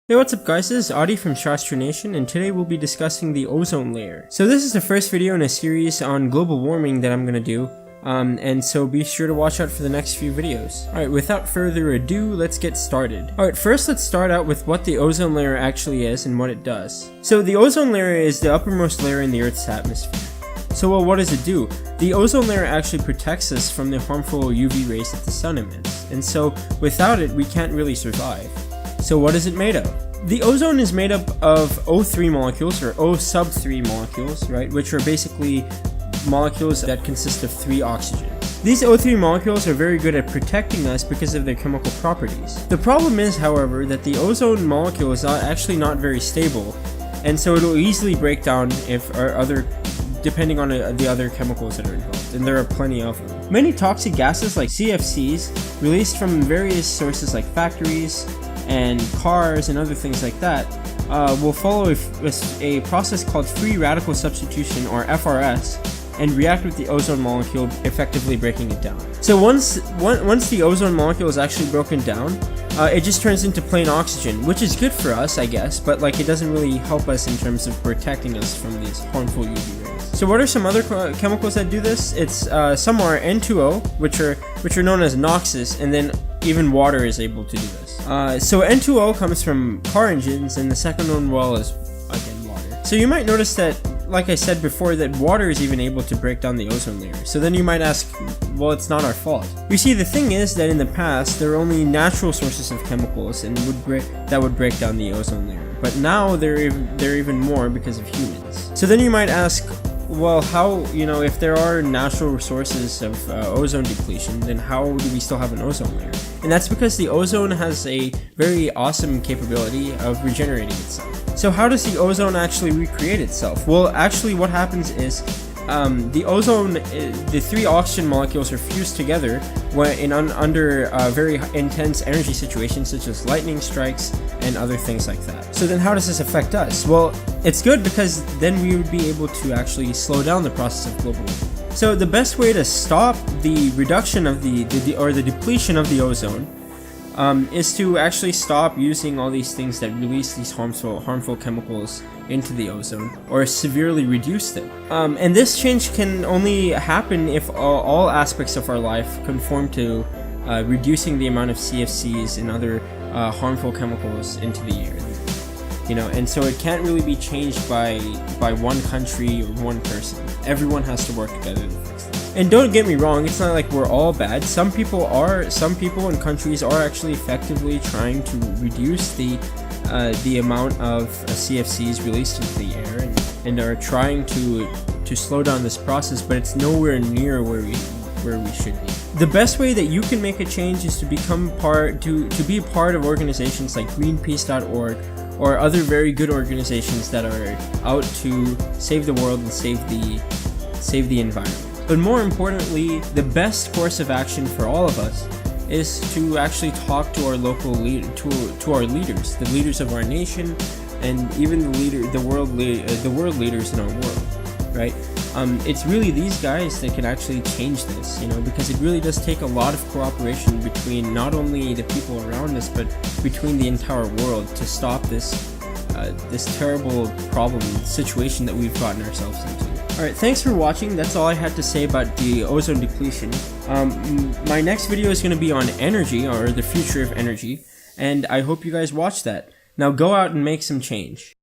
Hey, what's up guys, this is Adi from ShastryNation, and today we'll be discussing the ozone layer. So this is the first video in a series on global warming that I'm gonna do, and so be sure to watch out for the next few videos. Alright, without further ado, let's get started. Alright, first let's start out with what the ozone layer actually is and what it does. So the ozone layer is the uppermost layer in the Earth's atmosphere. So what does it do? The ozone layer actually protects us from the harmful UV rays that the sun emits, and so without it we can't really survive. So what is it made of? The ozone is made up of O3 molecules, or O sub 3 molecules, right, which are basically molecules that consist of 3 oxygens. These O3 molecules are very good at protecting us because of their chemical properties. The problem is, however, that the ozone molecule is actually not very stable, and so it will easily break down depending on the other chemicals that are involved, and there are plenty of them. Many toxic gases like CFCs, released from various sources like factories and cars and other things like that, will follow a process called free radical substitution, or FRS, and react with the ozone molecule, effectively breaking it down. So once the ozone molecule is actually broken down, it just turns into plain oxygen, which is good for us, I guess, but like it doesn't really help us in terms of protecting us from these harmful UV rays. So what are some other chemicals that do this? It's some are N2O, which are known as NOxes, and then even water is able to do this. So N2O comes from car engines, and the second one, well, is again water. So you might notice that, like I said before, that water is even able to break down the ozone layer. So then you might ask, well, it's not our fault. You see, the thing is that in the past there were only natural sources of chemicals that would break down the ozone layer, but now there are even more because of humans. So then you might ask, well, how, if there are natural sources of ozone depletion, then how do we still have an ozone layer? And that's because the ozone has a very awesome capability of regenerating itself. So how does the ozone actually recreate itself? Well, actually what happens is the ozone, the 3 oxygen molecules are fused together under very intense energy situations such as lightning strikes and other things like that. So then how does this affect us? Well, it's good because then we would be able to actually slow down the process of global warming. So the best way to stop the reduction of the depletion of the ozone is to actually stop using all these things that release these harmful chemicals into the ozone, or severely reduce them. And this change can only happen if all aspects of our life conform to reducing the amount of CFCs and other harmful chemicals into the air. And so it can't really be changed by one country or one person. Everyone has to work together to fix this. And don't get me wrong, it's not like we're all bad. Some people and countries are actually effectively trying to reduce the amount of CFCs released into the air, and are trying to slow down this process, but it's nowhere near where we should be. The best way that you can make a change is to become to be a part of organizations like Greenpeace.org, or other very good organizations that are out to save the world and save the environment. But more importantly, the best course of action for all of us is to actually talk to our local to our leaders, the leaders of our nation, and even the world leaders in our world, right? It's really these guys that can actually change this, because it really does take a lot of cooperation between not only the people around us, but between the entire world to stop this terrible situation that we've gotten ourselves into. Alright, thanks for watching. That's all I had to say about the ozone depletion. My next video is going to be on energy, or the future of energy, and I hope you guys watch that. Now go out and make some change.